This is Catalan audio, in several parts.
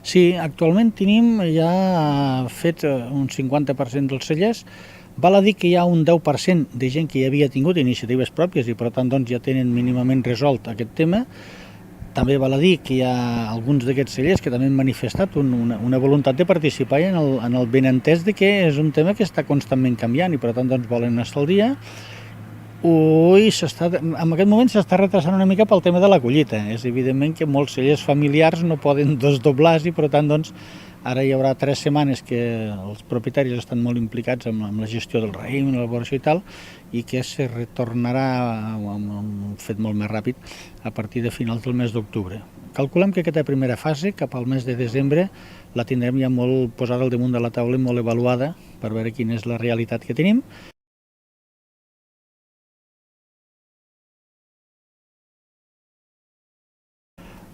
Sí, actualment tenim ja fet un 50% dels cellers. Val a dir que hi ha un 10% de gent que ja havia tingut iniciatives pròpies i per tant doncs, ja tenen mínimament resolt aquest tema. També val a dir que hi ha alguns d'aquests cellers que també han manifestat una voluntat de participar en el benentès de que és un tema que està constantment canviant i per tant doncs, volen estar al dia. En aquest moment s'està retrasant una mica pel tema de la collita. És evidentment que molts cellers familiars no poden desdoblar-se i per tant doncs, ara hi haurà 3 setmanes que els propietaris estan molt implicats amb la gestió del raïm, l'elaboració i tal, i que se retornarà amb un fet molt més ràpid a partir de finals del mes d'octubre. Calculem que aquesta primera fase, cap al mes de desembre, la tindrem ja molt posada al damunt de la taula i molt avaluada per veure quina és la realitat que tenim.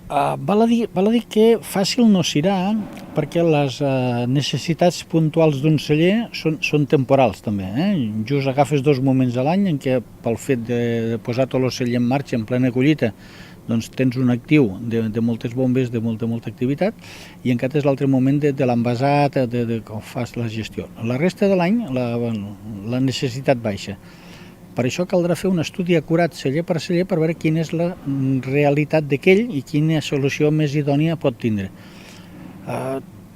Val a dir que fàcil no serà, perquè les necessitats puntuals d'un celler són temporals també. Just agafes 2 moments a l'any en què pel fet de posar tot el celler en marxa en plena collita doncs tens un actiu de moltes bombes, de molta activitat, i en aquest és l'altre moment de l'envasat, de com fas la gestió. La resta de l'any la necessitat baixa. Per això caldrà fer un estudi acurat celler per celler per veure quina és la realitat d'aquell i quina solució més idònia pot tindre.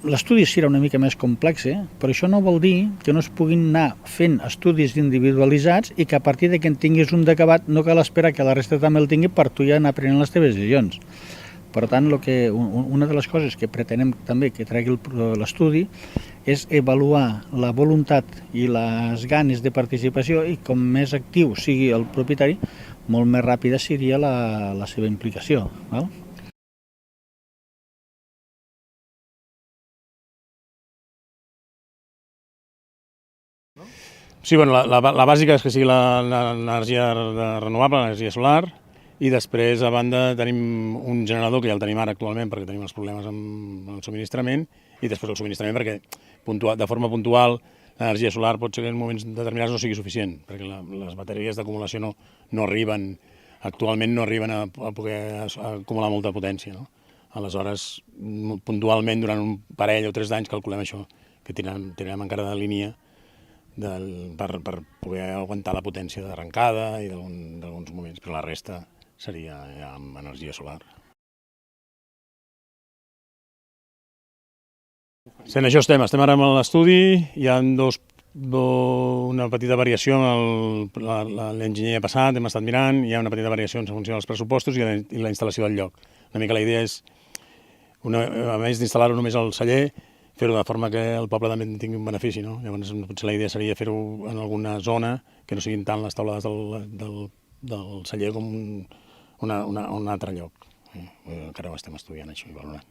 L'estudi serà una mica més complex, però això no vol dir que no es puguin anar fent estudis individualitzats i que a partir de que en tinguis un d'acabat no cal esperar que la resta també el tingui per tu ja anar prenent les teves decisions. Per tant, una de les coses que pretenem també que tregui l'estudi és avaluar la voluntat i les ganes de participació i com més actiu sigui el propietari, molt més ràpida seria la seva implicació. Val? Sí, bueno, la bàsica és que sigui l'energia renovable, l'energia solar, i després, a banda, tenim un generador que ja el tenim ara actualment perquè tenim els problemes amb el subministrament, i després el subministrament perquè de forma puntual l'energia solar pot ser que en moments determinats no sigui suficient, perquè les bateries d'acumulació no arriben, actualment no arriben a poder acumular molta potència. No? Aleshores, puntualment, durant un parell o 3 d'anys, calculem això, que tirarem encara de línia per poder aguantar la potència d'arrencada i d'alguns moments, però la resta seria ja amb energia solar. En això estem ara amb l'estudi, hi ha una petita variació amb l'enginyer passat, hem estat mirant, hi ha una petita variació en funció dels pressupostos i la instal·lació del lloc. Una mica la idea és, a més d'instal·lar-ho només al celler, fer-ho de forma que el poble també en tingui un benefici. No? Llavors, potser la idea seria fer-ho en alguna zona que no siguin tant les taulades del celler com un altre lloc. Encara ho estem estudiant, això, i valorant.